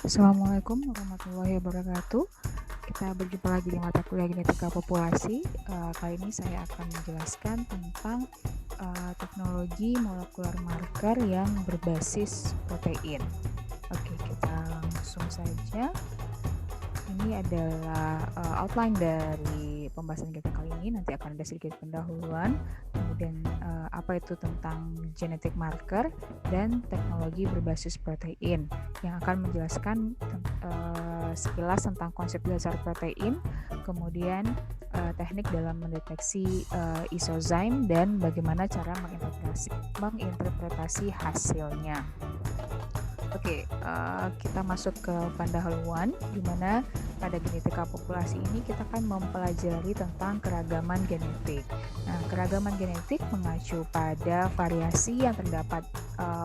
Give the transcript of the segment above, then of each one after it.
Assalamualaikum warahmatullahi wabarakatuh. Kita berjumpa lagi di mata kuliah genetika populasi. Kali ini saya akan menjelaskan tentang teknologi molekular marker yang berbasis protein. Oke, kita langsung saja. Ini adalah outline dari pembahasan kita kali ini. Nanti akan ada sedikit pendahuluan, kemudian apa itu tentang genetic marker dan teknologi berbasis protein yang akan menjelaskan sekilas tentang konsep dasar protein, kemudian teknik dalam mendeteksi isozyme dan bagaimana cara menginterpretasi hasilnya. Oke, kita masuk ke pendahuluan, di mana pada genetika populasi ini kita akan mempelajari tentang keragaman genetik. Nah, keragaman genetik mengacu pada variasi yang terdapat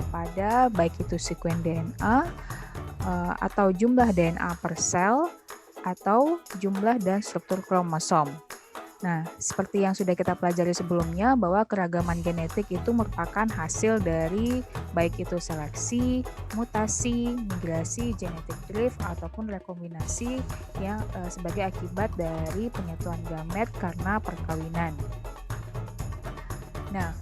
pada baik itu sekuen DNA atau jumlah DNA per sel atau jumlah dan struktur kromosom. Nah, seperti yang sudah kita pelajari sebelumnya, bahwa keragaman genetik itu merupakan hasil dari baik itu seleksi, mutasi, migrasi, genetic drift, ataupun rekombinasi yang sebagai akibat dari penyatuan gamet karena perkawinan. Nah,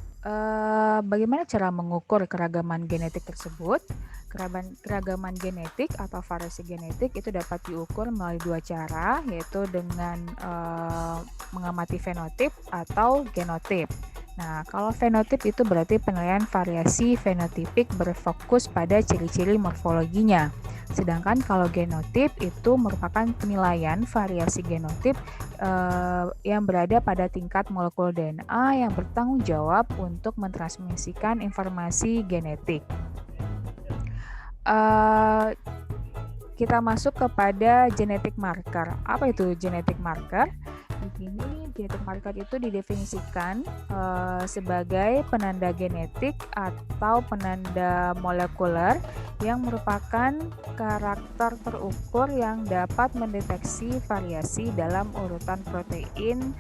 bagaimana cara mengukur keragaman genetik tersebut? Keragaman genetik atau variasi genetik itu dapat diukur melalui dua cara, yaitu dengan mengamati fenotip atau genotip. Nah, kalau fenotip itu berarti penilaian variasi fenotipik berfokus pada ciri-ciri morfologinya. Sedangkan kalau genotip itu merupakan penilaian variasi genotip yang berada pada tingkat molekul DNA yang bertanggung jawab untuk mentransmisikan informasi genetik. Kita masuk kepada genetic marker. Apa itu genetic marker? Di sini genetic marker itu didefinisikan sebagai penanda genetik atau penanda molekuler yang merupakan karakter terukur yang dapat mendeteksi variasi dalam urutan protein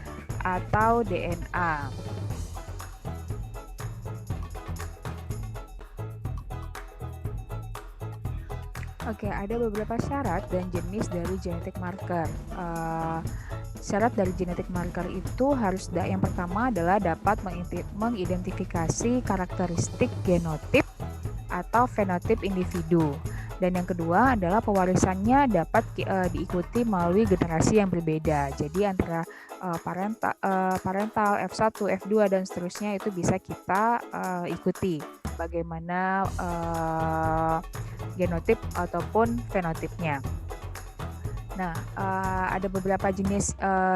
atau DNA. Oke, ada beberapa syarat dan jenis dari genetic marker. Syarat dari genetic marker itu yang pertama adalah dapat mengidentifikasi karakteristik genotip atau fenotip individu. Dan yang kedua adalah pewarisannya dapat diikuti melalui generasi yang berbeda. Jadi antara parental F1, F2 dan seterusnya itu bisa kita ikuti bagaimana genotip ataupun fenotipnya. Nah, ada beberapa jenis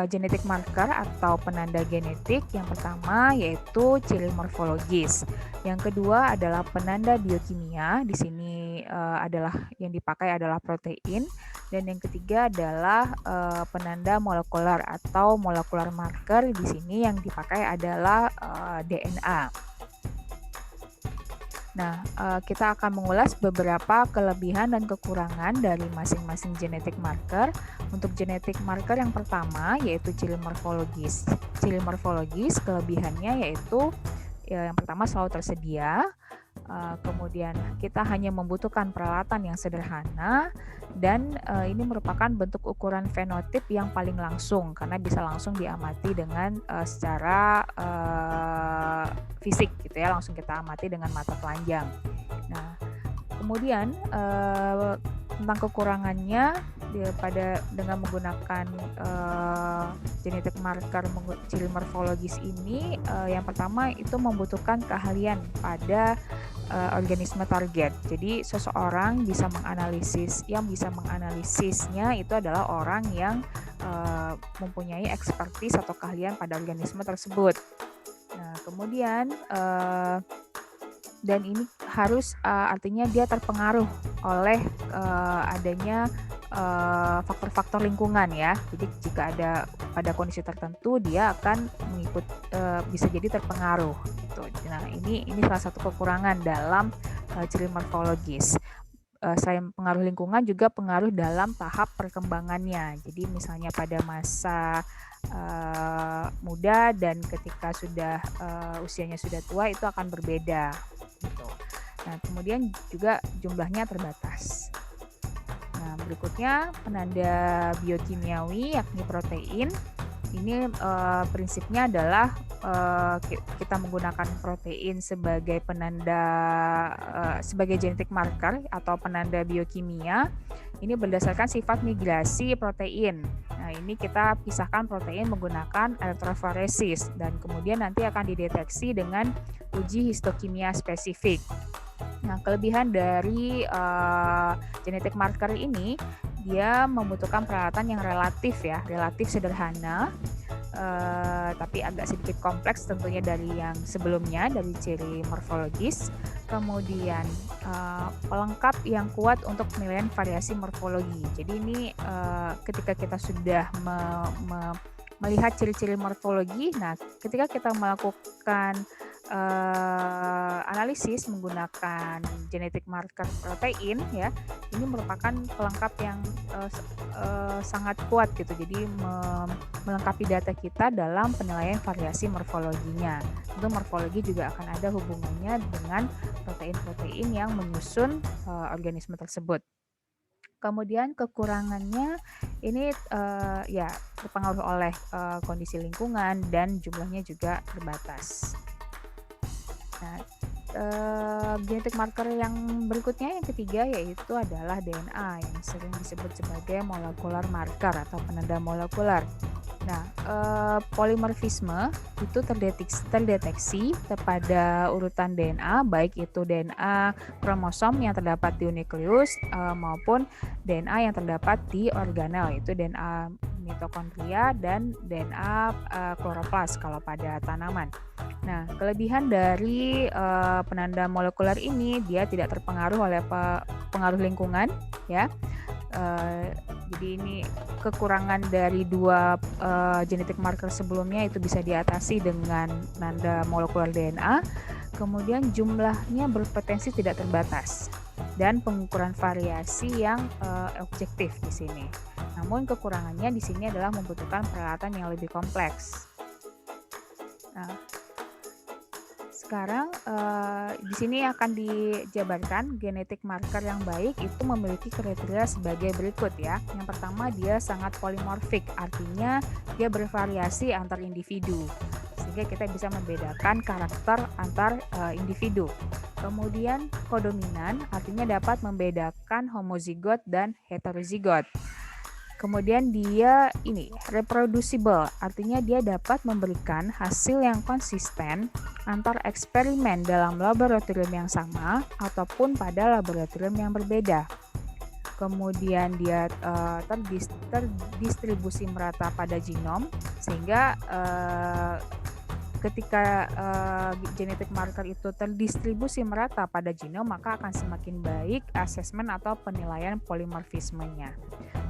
genetic marker atau penanda genetik. Yang pertama yaitu ciri morfologis. Yang kedua adalah penanda biokimia. Di sini adalah yang dipakai adalah protein. Dan yang ketiga adalah penanda molekuler atau molecular marker. Di sini yang dipakai adalah DNA. Nah, kita akan mengulas beberapa kelebihan dan kekurangan dari masing-masing genetic marker. Untuk genetic marker yang pertama yaitu ciri morfologis. Ciri morfologis kelebihannya yaitu yang pertama selalu tersedia. Kemudian kita hanya membutuhkan peralatan yang sederhana dan ini merupakan bentuk ukuran fenotip yang paling langsung karena bisa langsung diamati dengan secara fisik gitu ya, langsung kita amati dengan mata telanjang. Nah, kemudian tentang kekurangannya dengan menggunakan genetic marker ciri morfologis ini, yang pertama itu membutuhkan keahlian pada organisme target. Jadi seseorang yang bisa menganalisisnya itu adalah orang yang mempunyai expertise atau keahlian pada organisme tersebut. Nah, kemudian dan ini harus artinya dia terpengaruh oleh adanya faktor-faktor lingkungan ya. Jadi jika ada pada kondisi tertentu dia akan bisa jadi terpengaruh gitu. Nah, ini salah satu kekurangan dalam ciri morfologis. Selain pengaruh lingkungan juga pengaruh dalam tahap perkembangannya. Jadi misalnya pada masa muda dan ketika sudah usianya sudah tua itu akan berbeda gitu. Nah, kemudian juga jumlahnya terbatas. berikutnya penanda biokimiawi yakni protein. Ini prinsipnya adalah kita menggunakan protein sebagai penanda sebagai genetic marker atau penanda biokimia. Ini berdasarkan sifat migrasi protein. Nah, ini kita pisahkan protein menggunakan elektroforesis dan kemudian nanti akan dideteksi dengan uji histokimia spesifik. Nah, kelebihan dari genetic marker ini, dia membutuhkan peralatan yang relatif sederhana, tapi agak sedikit kompleks tentunya dari yang sebelumnya, dari ciri morfologis. Kemudian pelengkap yang kuat untuk penilaian variasi morfologi. Jadi ini ketika kita sudah melihat ciri-ciri morfologi, nah ketika kita melakukan analisis menggunakan genetic marker protein, ya, ini merupakan pelengkap yang sangat kuat gitu. Jadi melengkapi data kita dalam penilaian variasi morfologinya. Tentu morfologi juga akan ada hubungannya dengan protein-protein yang menyusun organisme tersebut. Kemudian kekurangannya ini ya terpengaruh oleh kondisi lingkungan dan jumlahnya juga terbatas. Nah, genetic marker yang berikutnya, yang ketiga, yaitu adalah DNA yang sering disebut sebagai molecular marker atau penanda molekuler. Nah, polimorfisme itu terdeteksi pada urutan DNA, baik itu DNA kromosom yang terdapat di nukleus maupun DNA yang terdapat di organel, yaitu DNA mitokondria dan DNA kloroplas kalau pada tanaman. Nah, kelebihan dari penanda molekuler ini, dia tidak terpengaruh oleh pengaruh lingkungan, ya. Jadi ini kekurangan dari dua genetic marker sebelumnya itu bisa diatasi dengan penanda molekuler DNA. Kemudian jumlahnya berpotensi tidak terbatas dan pengukuran variasi yang objektif di sini. Namun kekurangannya di sini adalah membutuhkan peralatan yang lebih kompleks. Nah, sekarang di sini akan dijabarkan genetic marker yang baik itu memiliki kriteria sebagai berikut, ya. Yang pertama, dia sangat polimorfik, artinya dia bervariasi antar individu sehingga kita bisa membedakan karakter antar individu. Kemudian kodominan, artinya dapat membedakan homozigot dan heterozigot. Kemudian dia ini reproducible, artinya dia dapat memberikan hasil yang konsisten antar eksperimen dalam laboratorium yang sama ataupun pada laboratorium yang berbeda. Kemudian dia terdistribusi merata pada genom, sehingga ketika genetic marker itu terdistribusi merata pada genom, maka akan semakin baik asesmen atau penilaian polimorfismenya.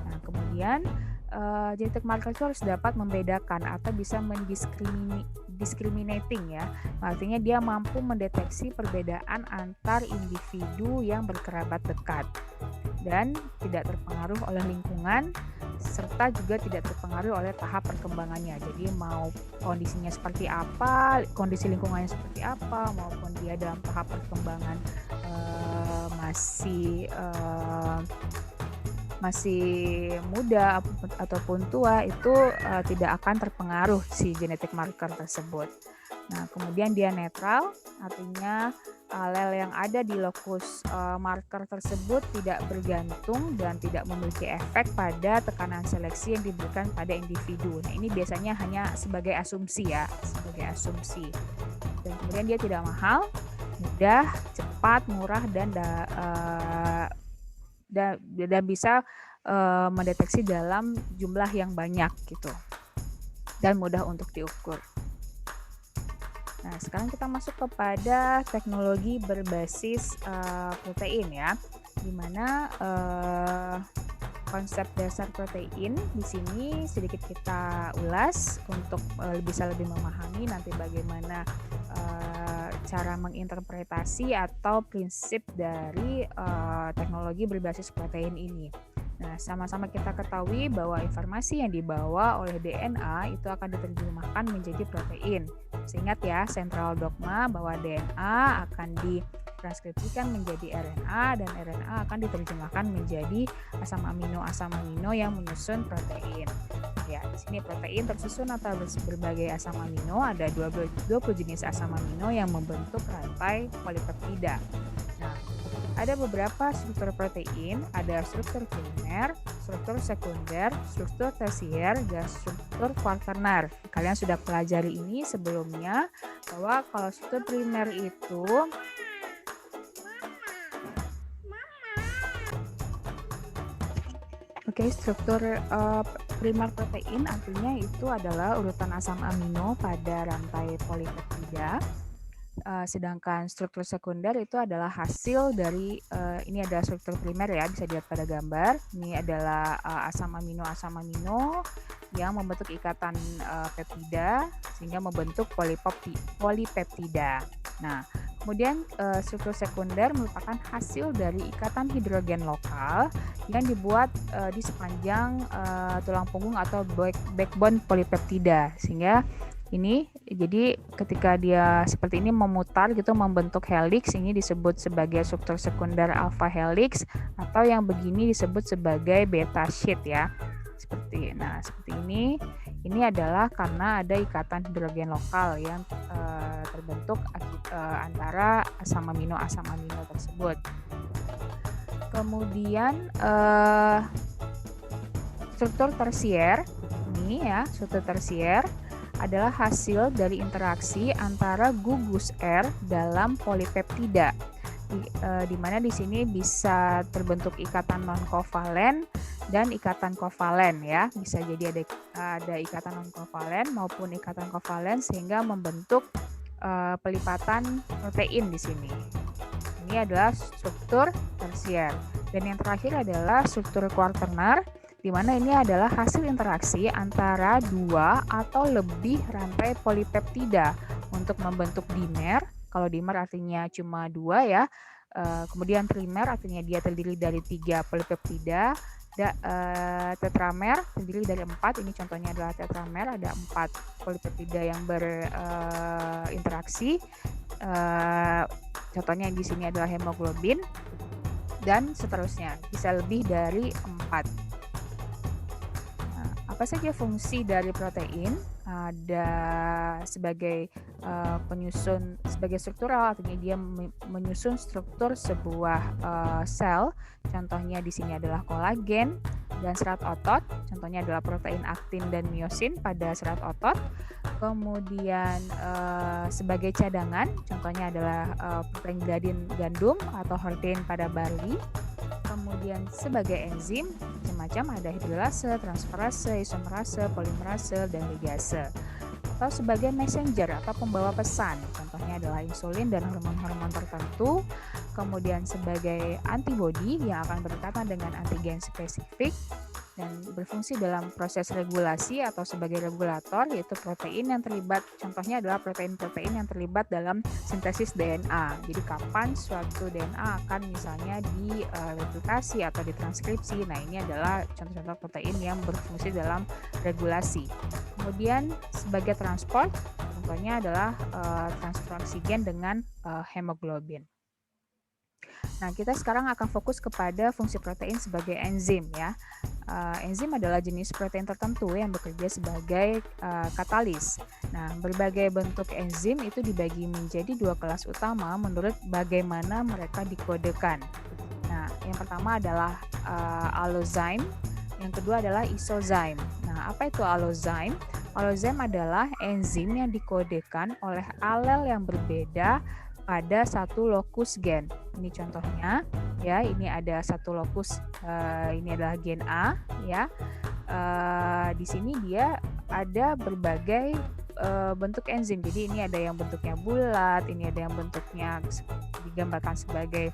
Nah, kemudian genetic marker itu harus dapat membedakan atau bisa discriminating, ya. Artinya dia mampu mendeteksi perbedaan antar individu yang berkerabat dekat dan tidak terpengaruh oleh lingkungan serta juga tidak terpengaruh oleh tahap perkembangannya. Jadi mau kondisinya seperti apa, kondisi lingkungannya seperti apa, maupun dia dalam tahap perkembangan masih muda ataupun tua, itu tidak akan terpengaruh si genetic marker tersebut. Nah, kemudian dia netral, artinya alel yang ada di lokus marker tersebut tidak bergantung dan tidak memiliki efek pada tekanan seleksi yang diberikan pada individu. Nah, ini biasanya hanya sebagai asumsi, ya, sebagai asumsi. Dan kemudian dia tidak mahal, mudah, cepat, murah, dan bisa mendeteksi dalam jumlah yang banyak gitu, dan mudah untuk diukur. Nah, sekarang kita masuk kepada teknologi berbasis protein, ya, di mana konsep dasar protein di sini sedikit kita ulas untuk bisa lebih memahami nanti bagaimana cara menginterpretasi atau prinsip dari teknologi berbasis protein ini. Nah, sama-sama kita ketahui bahwa informasi yang dibawa oleh DNA itu akan diterjemahkan menjadi protein. Seingat ya, sentral dogma bahwa DNA akan ditranskripsikan menjadi RNA dan RNA akan diterjemahkan menjadi asam amino yang menyusun protein. Ya, di sini protein tersusun atas berbagai asam amino, ada 20 jenis asam amino yang membentuk rantai polipeptida. Nah, ada beberapa struktur protein, ada struktur primer, struktur sekunder, struktur tersier, dan struktur kuaternar. Kalian sudah pelajari ini sebelumnya, bahwa kalau struktur primer itu struktur primer protein artinya itu adalah urutan asam amino pada rantai polipeptida. Sedangkan struktur sekunder itu adalah hasil dari ini adalah struktur primer ya, bisa dilihat pada gambar. Ini adalah asam amino yang membentuk ikatan peptida sehingga membentuk polipeptida. Nah, kemudian struktur sekunder merupakan hasil dari ikatan hidrogen lokal yang dibuat di sepanjang tulang punggung atau backbone polipeptida, sehingga ini jadi ketika dia seperti ini memutar gitu membentuk helix, ini disebut sebagai struktur sekunder alpha helix, atau yang begini disebut sebagai beta sheet ya. Seperti ini adalah karena ada ikatan hidrogen lokal yang terbentuk antara asam amino tersebut. Kemudian struktur tersier ini ya, struktur tersier adalah hasil dari interaksi antara gugus R dalam polipeptida, di mana di sini bisa terbentuk ikatan non-kovalen dan ikatan kovalen ya. Bisa jadi ada ikatan non-kovalen maupun ikatan kovalen sehingga membentuk pelipatan protein di sini. Ini adalah struktur tersier. Dan yang terakhir adalah struktur kuaternar, di mana ini adalah hasil interaksi antara dua atau lebih rantai polipeptida untuk membentuk dimer. Kalau dimer artinya cuma dua ya. Kemudian trimer artinya dia terdiri dari 3 polipeptida. Tetramer terdiri dari 4. Ini contohnya adalah tetramer, ada 4 polipeptida yang berinteraksi. Contohnya di sini adalah hemoglobin dan seterusnya, bisa lebih dari 4. Apa saja fungsi dari protein? Ada sebagai penyusun, sebagai struktural, artinya dia menyusun struktur sebuah sel. Contohnya di sini adalah kolagen dan serat otot. Contohnya adalah protein aktin dan miosin pada serat otot. Kemudian sebagai cadangan, contohnya adalah protein gliadin gandum atau hordein pada barley. Kemudian sebagai enzim, macam-macam ada hidrolase, transferase, isomerase, polimerase, dan ligase. Atau sebagai messenger atau pembawa pesan, contohnya adalah insulin dan hormon-hormon tertentu. Kemudian sebagai antibodi yang akan berdekatan dengan antigen spesifik dan berfungsi dalam proses regulasi atau sebagai regulator, yaitu protein yang terlibat, contohnya adalah protein-protein yang terlibat dalam sintesis DNA. Jadi kapan suatu DNA akan misalnya direplikasi atau ditranskripsi. Nah, ini adalah contoh-contoh protein yang berfungsi dalam regulasi. Kemudian sebagai transport, contohnya adalah transfer oksigen dengan hemoglobin. Nah, kita sekarang akan fokus kepada fungsi protein sebagai enzim ya. Enzim adalah jenis protein tertentu yang bekerja sebagai katalis. Nah, berbagai bentuk enzim itu dibagi menjadi 2 kelas utama menurut bagaimana mereka dikodekan. Nah, yang pertama adalah allozyme, yang kedua adalah isozyme. Nah, apa itu allozyme? Allozyme adalah enzim yang dikodekan oleh alel yang berbeda pada satu lokus gen. Ini contohnya ya, ini ada satu lokus, ini adalah gen A ya. Di sini dia ada berbagai bentuk enzim. Jadi ini ada yang bentuknya bulat, ini ada yang bentuknya digambarkan sebagai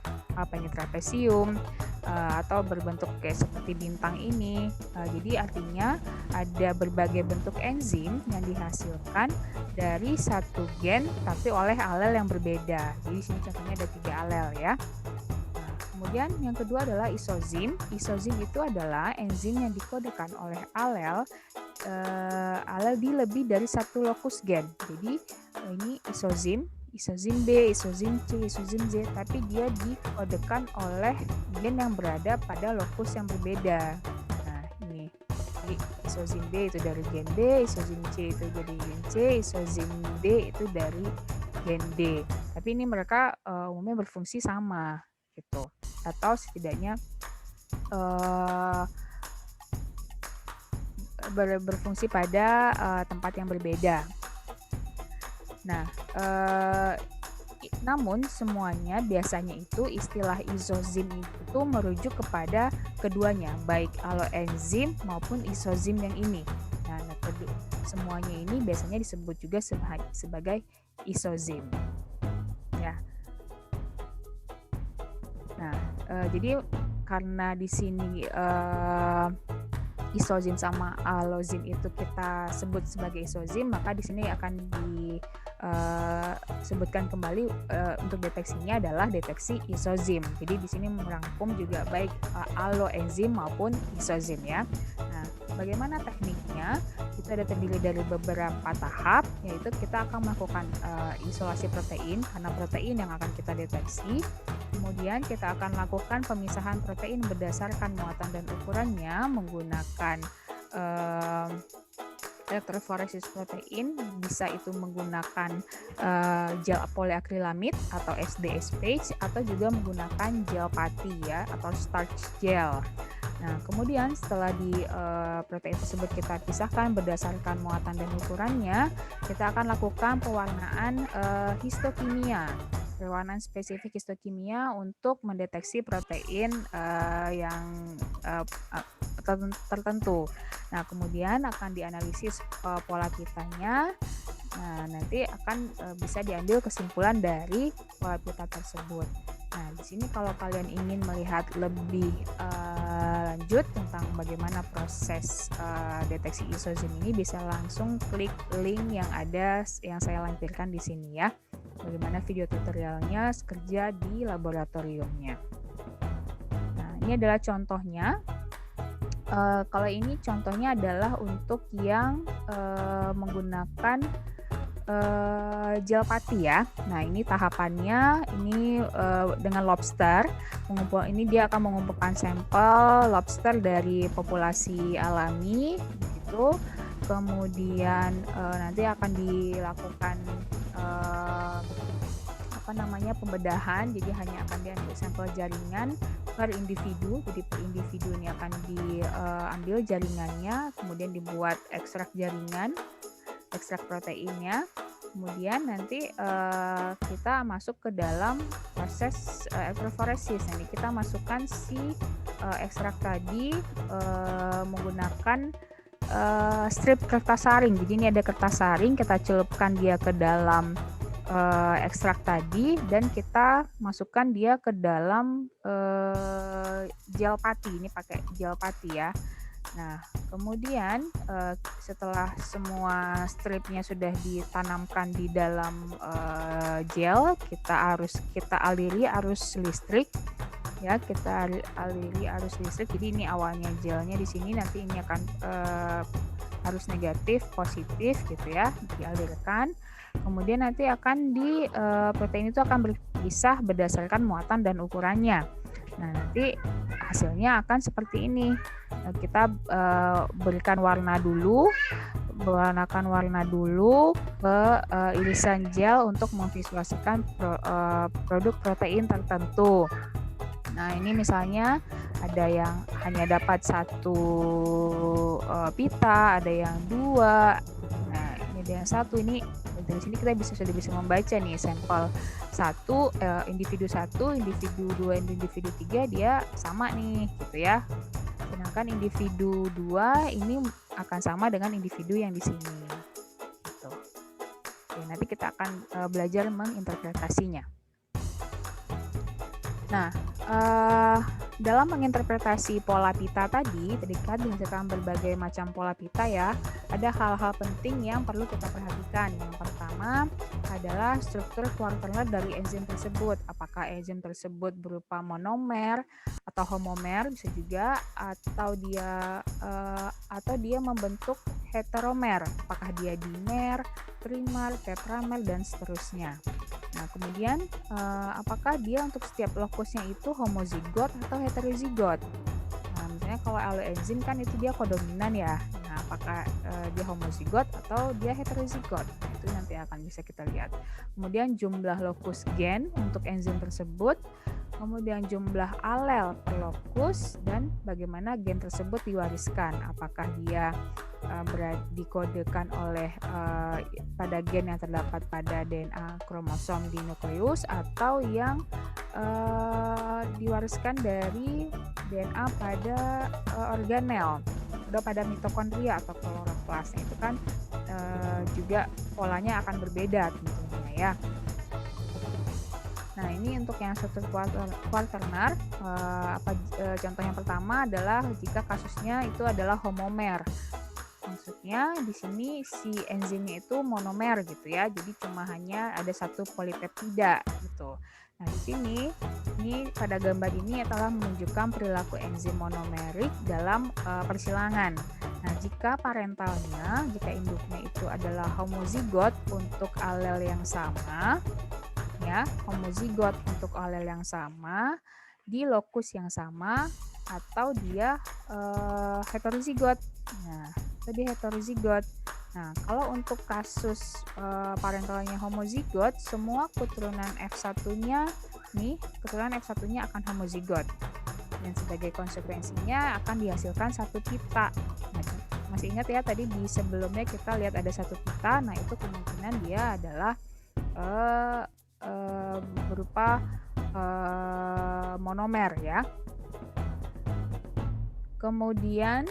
trapesium, atau berbentuk kayak seperti bintang ini. Jadi artinya ada berbagai bentuk enzim yang dihasilkan dari satu gen tapi oleh alel yang berbeda. Jadi sini contohnya ada 3 alel ya. Kemudian yang kedua adalah isozim. Isozim itu adalah enzim yang dikodekan oleh alel di lebih dari satu lokus gen. Jadi ini isozim B, isozim C, isozim Z, tapi dia dikodekan oleh gen yang berada pada lokus yang berbeda. Nah, ini. Jadi isozim B itu dari gen B, isozim C itu dari gen C, isozim D itu dari gen D. Tapi ini mereka umumnya berfungsi sama gitu. Atau setidaknya berfungsi pada tempat yang berbeda. Nah, namun semuanya biasanya itu istilah isozim itu merujuk kepada keduanya, baik aloenzim maupun isozim yang ini. Nah, semuanya ini biasanya disebut juga sebagai isozim. Ya. Nah, jadi karena di sini isozim sama alozim itu kita sebut sebagai isozim, maka di sini akan disebutkan kembali untuk deteksinya adalah deteksi isozim. Jadi di sini merangkum juga baik aloenzim maupun isozim ya. Nah, bagaimana tekniknya? Itu ada terdiri dari beberapa tahap, yaitu kita akan melakukan isolasi protein karena protein yang akan kita deteksi. Kemudian kita akan lakukan pemisahan protein berdasarkan muatan dan ukurannya menggunakan elektroforesis protein, bisa itu menggunakan gel poliakrilamid atau SDSP atau juga menggunakan gel pati ya atau starch gel. Nah, kemudian setelah protein tersebut kita pisahkan berdasarkan muatan dan ukurannya, kita akan lakukan pewarnaan histokimia. Perwarnaan spesifik histokimia untuk mendeteksi protein yang tertentu. Nah, kemudian akan dianalisis pola pitanya. Nah, nanti akan bisa diambil kesimpulan dari pola pita tersebut. Nah, di sini kalau kalian ingin melihat lebih lanjut tentang bagaimana proses deteksi isozim ini, bisa langsung klik link yang saya lampirkan di sini ya. Bagaimana video tutorialnya kerja di laboratoriumnya. Nah, ini adalah contohnya. Kalau ini contohnya adalah untuk yang menggunakan gel pati ya. Nah, ini tahapannya ini dengan lobster. Ini dia akan mengumpulkan sampel lobster dari populasi alami gitu. Kemudian nanti akan dilakukan pembedahan, jadi hanya akan diambil sampel jaringan per individu. Jadi per individu ini akan diambil jaringannya, kemudian dibuat ekstrak jaringan, ekstrak proteinnya. Kemudian nanti kita masuk ke dalam proses elektroforesis. Nanti kita masukkan si ekstrak tadi menggunakan strip kertas saring. Jadi ini ada kertas saring, kita celupkan dia ke dalam ekstrak tadi dan kita masukkan dia ke dalam gel pati. Ini pakai gel pati ya. Nah, kemudian setelah semua stripnya sudah ditanamkan di dalam gel, kita aliri arus listrik ya, kita aliri arus listrik. Jadi ini awalnya gelnya di sini, nanti ini akan arus negatif positif gitu ya, dialirkan. Kemudian nanti akan protein itu akan berpisah berdasarkan muatan dan ukurannya. Nah, nanti hasilnya akan seperti ini. Kita berikan warna dulu, warnakan warna dulu ke irisan gel untuk memvisualisasikan produk protein tertentu. Nah, ini misalnya ada yang hanya dapat satu pita, ada yang dua. Nah, ini ada yang satu. Ini dari sini kita sudah bisa membaca nih sampel satu, individu 1, individu 2, individu 3 dia sama nih gitu ya. Sedangkan individu 2 ini akan sama dengan individu yang di sini. Gitu. Oke, nanti kita akan belajar menginterpretasinya. Nah, dalam menginterpretasi pola pita tadi kan dihasilkan berbagai macam pola pita ya. Ada hal-hal penting yang perlu kita perhatikan. Yang pertama, adalah struktur quaterner dari enzim tersebut. Apakah enzim tersebut berupa monomer atau homomer bisa juga, atau dia membentuk heteromer. Apakah dia dimer, trimer, tetramer dan seterusnya. Nah, kemudian apakah dia untuk setiap lokusnya itu homozigot atau heterozigot? Nah, misalnya kalau aloenzim kan itu dia kodominan ya. Nah, apakah dia homozigot atau dia heterozigot? Nah, itu nanti akan bisa kita lihat. Kemudian jumlah lokus gen untuk enzim tersebut, kemudian jumlah alel per lokus, dan bagaimana gen tersebut diwariskan. Apakah dia dikodekan oleh pada gen yang terdapat pada DNA kromosom di nukleus, atau yang diwariskan dari DNA pada organel, atau pada mitokondria atau kloroplas. Itu kan juga polanya akan berbeda tentunya ya. Nah, ini untuk yang struktur quaterner, contoh yang pertama adalah jika kasusnya itu adalah homomer. Maksudnya di sini si enzimnya itu monomer gitu ya, jadi cuma hanya ada satu polipeptida gitu. Nah, di sini ini pada gambar ini telah menunjukkan perilaku enzim monomerik dalam persilangan. Nah, jika induknya itu adalah homozigot untuk alel yang sama, ya, homozigot untuk alel yang sama di lokus yang sama, atau dia heterozigot. Nah, tadi heterozigot. Nah, kalau untuk kasus parentalnya homozigot, semua keturunan F1-nya akan homozigot. Dan sebagai konsekuensinya akan dihasilkan satu pita. Nah, masih ingat ya tadi di sebelumnya kita lihat ada satu pita. Nah, itu kemungkinan dia adalah berupa monomer ya. Kemudian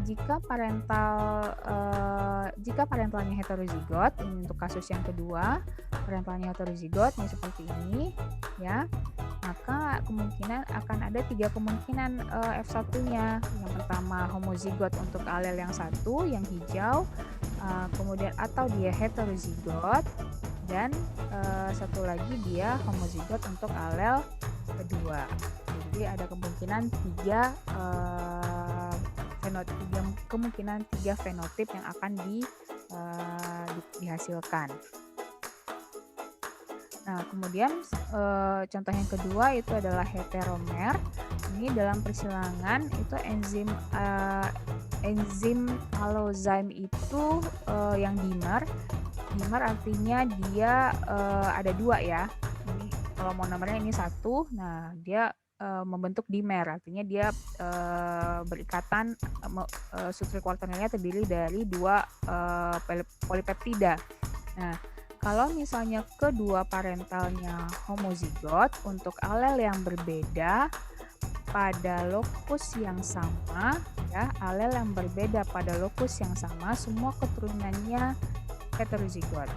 jika parentalnya heterozigot, ini untuk kasus yang kedua, parentalnya heterozigot ini seperti ini ya, maka kemungkinan akan ada 3 kemungkinan F1-nya. Yang pertama homozigot untuk alel yang satu, yang hijau, kemudian atau dia heterozigot, dan satu lagi dia homozigot untuk alel kedua. Jadi ada kemungkinan 3 fenotip yang akan dihasilkan. Nah, kemudian contoh yang kedua itu adalah heteromer. Ini dalam persilangan itu enzim allozyme itu yang dimer. Dimer artinya dia ada 2 ya. Ini kalau monomernya ini 1, nah dia membentuk dimer, artinya dia berikatan, struktur quaternernya terdiri dari 2 polipeptida. Nah, kalau misalnya kedua parentalnya homozigot untuk alel yang berbeda pada lokus yang sama, ya, alel yang berbeda pada lokus yang sama, semua keturunannya heterozigot.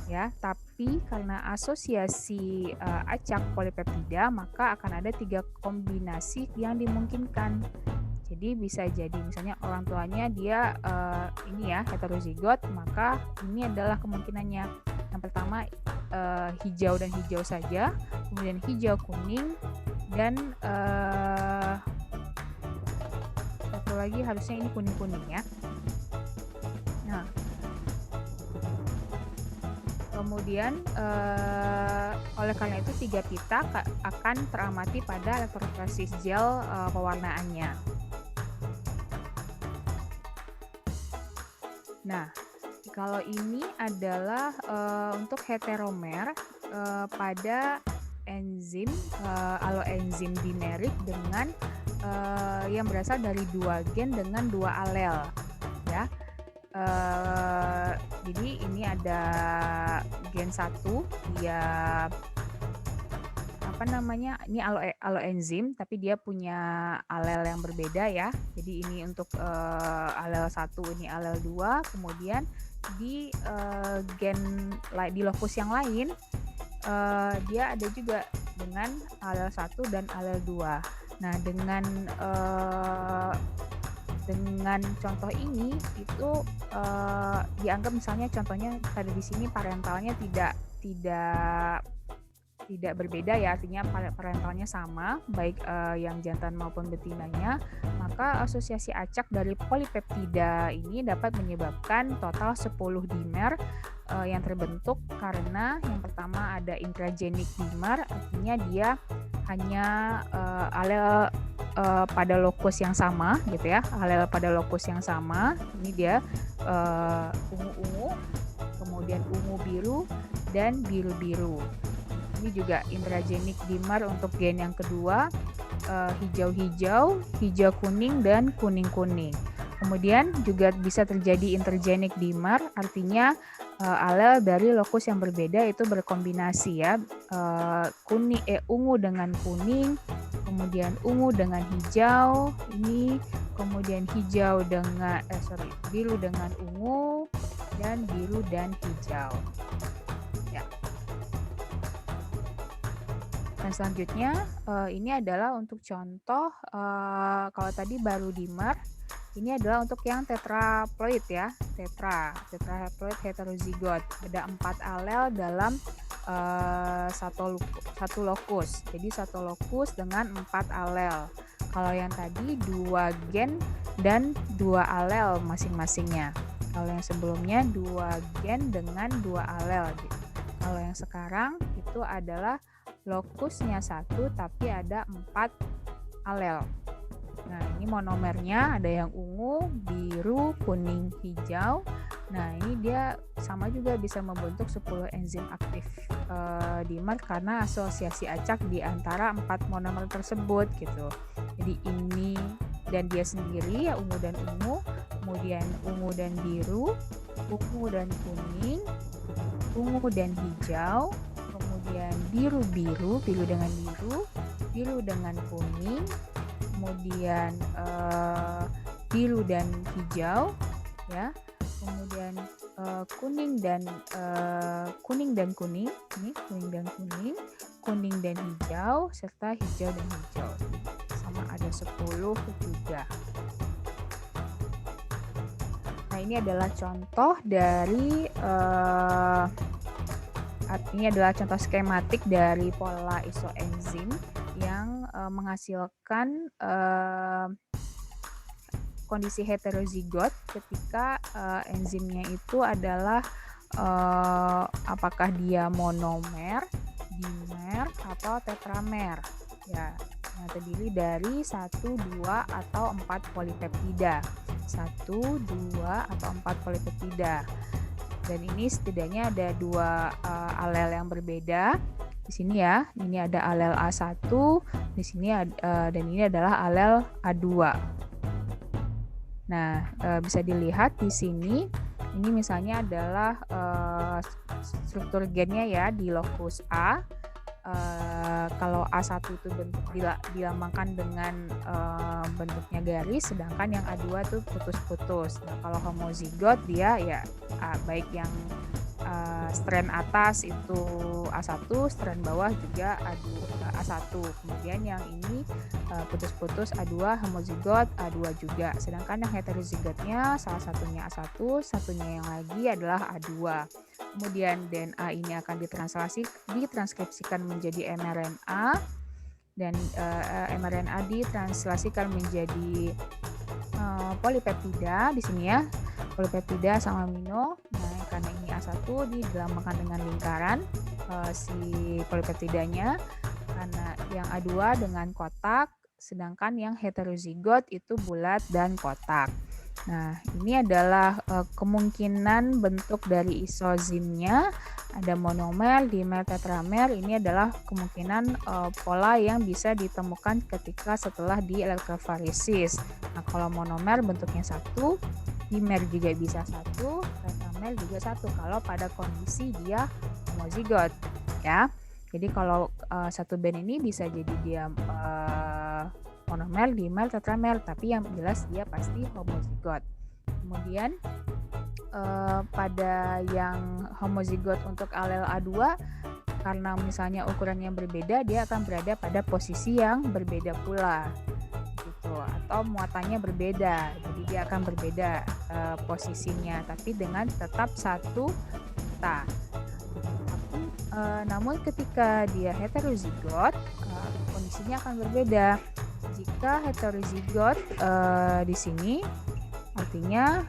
Ya, tapi karena asosiasi acak polipeptida, maka akan ada 3 kombinasi yang dimungkinkan. Jadi bisa jadi misalnya orang tuanya dia ini ya heterozigot, maka ini adalah kemungkinannya. Yang pertama hijau dan hijau saja, kemudian hijau kuning, dan satu lagi harusnya ini kuning-kuning ya. Nah, kemudian oleh karena itu 3 pita akan teramati pada elektroforesis gel pewarnaannya. Nah, kalau ini adalah untuk heteromer pada enzim aloenzim dimerik dengan yang berasal dari 2 gen dengan 2 alel ya. Jadi ini ada gen 1 dia ini aloenzim tapi dia punya alel yang berbeda ya. Jadi ini untuk alel 1, ini alel 2, kemudian di di lokus yang lain dia ada juga dengan alel 1 dan alel 2. Nah, dengan Dengan contoh ini itu dianggap misalnya contohnya pada di sini parentalnya tidak berbeda ya, artinya parentalnya sama, baik yang jantan maupun betinanya, maka asosiasi acak dari polipeptida ini dapat menyebabkan total 10 dimer yang terbentuk karena yang pertama ada intragenik dimer, artinya dia hanya alel pada lokus yang sama gitu ya, alel pada lokus yang sama. Ini dia ungu-ungu, kemudian ungu biru dan biru-biru. Ini juga intragenik dimer untuk gen yang kedua, hijau-hijau, hijau kuning, dan kuning-kuning. Kemudian juga bisa terjadi intergenik dimer, artinya alel dari lokus yang berbeda itu berkombinasi ya, ungu dengan kuning, kemudian ungu dengan hijau, ini kemudian biru dengan ungu, dan biru dan hijau. Ya. Dan selanjutnya ini adalah untuk contoh kalau tadi baru dimer, ini adalah untuk yang tetraploid ya, tetraploid heterozigot. Ada 4 alel dalam satu lokus. Jadi satu lokus dengan 4 alel. Kalau yang tadi 2 gen dan 2 alel masing-masingnya. Kalau yang sebelumnya 2 gen dengan 2 alel. Kalau yang sekarang itu adalah lokusnya 1 tapi ada 4 alel. Nah, ini monomernya ada yang ungu, biru, kuning, hijau. Nah, ini dia sama juga bisa membentuk 10 enzim aktif dimer karena asosiasi acak di antara 4 monomer tersebut gitu. Jadi ini dan dia sendiri ya ungu dan ungu, kemudian ungu dan biru, ungu dan kuning, ungu dan hijau, kemudian biru-biru, biru dengan biru, biru dengan kuning, kemudian biru dan hijau ya, kemudian kuning dan kuning, ini kuning dan kuning dan hijau, serta hijau dan hijau. Sama ada 10 juga. Nah, ini adalah contoh dari ini adalah contoh skematik dari pola isoenzim yang menghasilkan kondisi heterozigot ketika enzimnya itu adalah apakah dia monomer, dimer, atau tetramer ya, yang terdiri dari 1, 2, atau 4 polipeptida. 1, 2, atau 4 polipeptida. Dan ini setidaknya ada 2 alel yang berbeda. Di sini ya, ini ada alel A1, di sini dan ini adalah alel A2. Nah, bisa dilihat di sini, ini misalnya adalah struktur gennya ya di lokus A. Kalau A1 itu dilambangkan dengan bentuknya garis, sedangkan yang A2 itu putus-putus. Nah, kalau homozigot dia ya baik yang strand atas itu A1, strand bawah juga A1. Kemudian yang ini putus-putus A2, homozigot A2 juga. Sedangkan yang heterozigotnya salah satunya A1, satunya yang lagi adalah A2. Kemudian DNA ini akan ditranskripsikan menjadi mRNA dan mRNA ditranslasikan menjadi polipeptida di sini ya, polipeptida sama amino. Nah, karena ini A1 dilambangkan dengan lingkaran si polipeptidanya, karena yang A2 dengan kotak, sedangkan yang heterozigot itu bulat dan kotak. Nah, ini adalah kemungkinan bentuk dari isozimnya, ada monomer, dimer, tetramer. Ini adalah kemungkinan pola yang bisa ditemukan ketika setelah di elektroforesis. Nah, kalau monomer bentuknya 1, dimer juga bisa 1, tetramer juga 1 kalau pada kondisi dia homozigot ya. Jadi kalau satu band ini bisa jadi dia monomer, dimer, tetramer, tapi yang jelas dia pasti homozigot. Kemudian pada yang homozigot untuk alel A2, karena misalnya ukurannya berbeda, dia akan berada pada posisi yang berbeda pula gitu. atau muatannya berbeda. Jadi dia akan berbeda posisinya, tapi dengan tetap satu pita. Namun ketika dia heterozigot, kondisinya akan berbeda. Jika heterozigot di sini artinya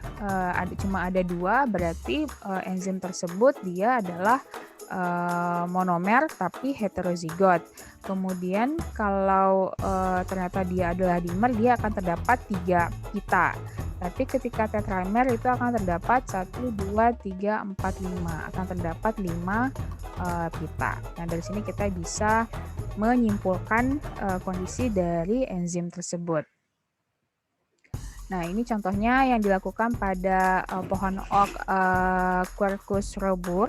cuma ada dua, berarti enzim tersebut dia adalah monomer tapi heterozigot. Kemudian kalau ternyata dia adalah dimer, dia akan terdapat 3 pita. Tapi ketika tetramer itu akan terdapat 1, 2, 3, 4, 5. Akan terdapat 5 pita. Nah, dari sini kita bisa menyimpulkan kondisi dari enzim tersebut. Nah, ini contohnya yang dilakukan pada pohon oak Quercus robur.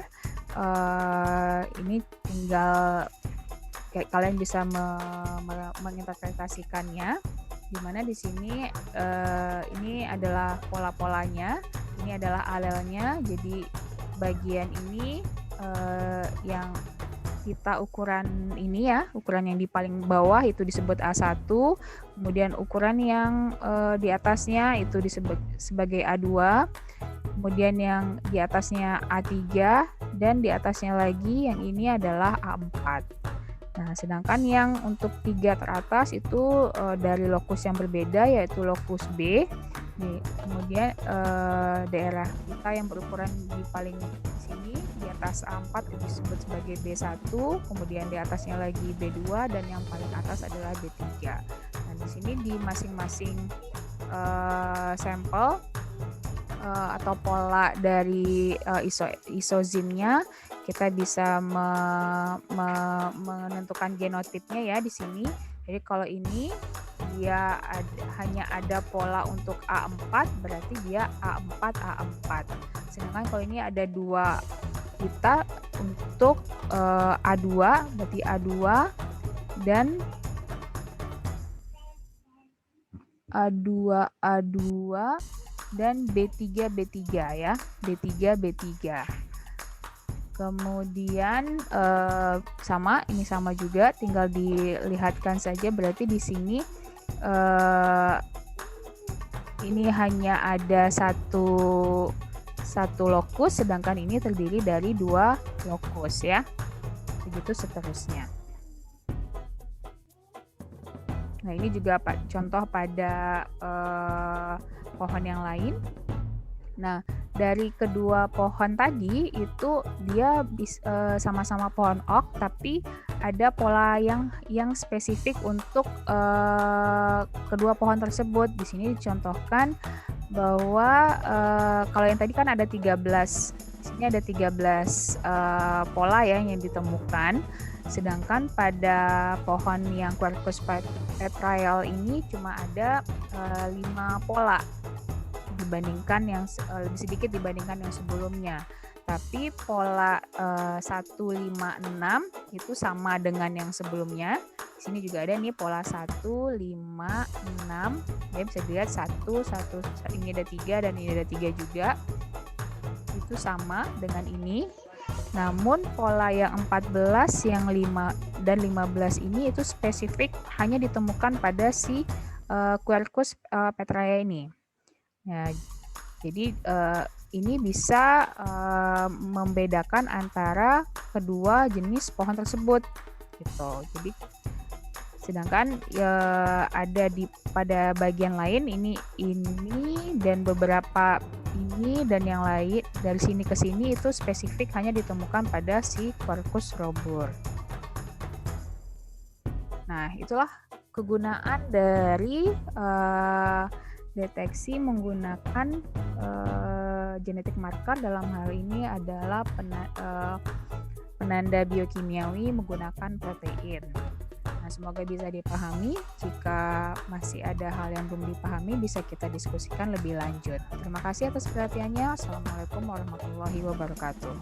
Ini tinggal kalian bisa menginterpretasikannya, di mana di sini ini adalah pola-polanya, ini adalah alelnya. Jadi bagian ini yang kita ukuran ini ya, ukuran yang di paling bawah itu disebut A1, kemudian ukuran yang di atasnya itu disebut sebagai A2, kemudian yang di atasnya A3, dan di atasnya lagi yang ini adalah A4. Nah, sedangkan yang untuk 3 teratas itu dari lokus yang berbeda, yaitu lokus B. Kemudian daerah kita yang berukuran di paling sini di atas A4 disebut sebagai B1, kemudian di atasnya lagi B2, dan yang paling atas adalah B3. Nah, di sini di masing-masing sampel atau pola dari isozimnya kita bisa menentukan genotipnya ya di sini. Jadi kalau ini dia hanya ada pola untuk A4, berarti dia A4. Sedangkan kalau ini ada 2 pita untuk A2, berarti A2 dan A2 dan B3 ya, B3. Kemudian ini sama juga, tinggal dilihatkan saja. Berarti di sini ini hanya ada satu lokus, sedangkan ini terdiri dari 2 lokus ya. Begitu seterusnya. Nah, ini juga contoh pada pohon yang lain. Nah, dari kedua pohon tadi itu dia sama-sama pohon oak, tapi ada pola yang spesifik untuk kedua pohon tersebut. Di sini dicontohkan bahwa kalau yang tadi kan ada 13, di sini ada 13 pola ya yang ditemukan. Sedangkan pada pohon yang Quercus petraeal ini cuma ada 5 pola dibandingkan yang lebih sedikit dibandingkan yang sebelumnya. Tapi pola 156 itu sama dengan yang sebelumnya. Di sini juga ada nih pola 156. Ya, bisa dilihat 1 ini ada 3 dan ini ada 3 juga. Itu sama dengan ini. Namun pola yang 14, yang 5 dan 15 ini itu spesifik hanya ditemukan pada si Quercus petraea ini. Ya, jadi ini bisa membedakan antara kedua jenis pohon tersebut gitu. Jadi sedangkan ada pada bagian lain ini dan beberapa ini dan yang lain dari sini ke sini itu spesifik hanya ditemukan pada si Quercus robur. Nah, itulah kegunaan dari deteksi menggunakan genetik marker. Dalam hal ini adalah penanda biokimiawi menggunakan protein. Nah, semoga bisa dipahami. Jika masih ada hal yang belum dipahami, bisa kita diskusikan lebih lanjut. Terima kasih atas perhatiannya. Assalamualaikum warahmatullahi wabarakatuh.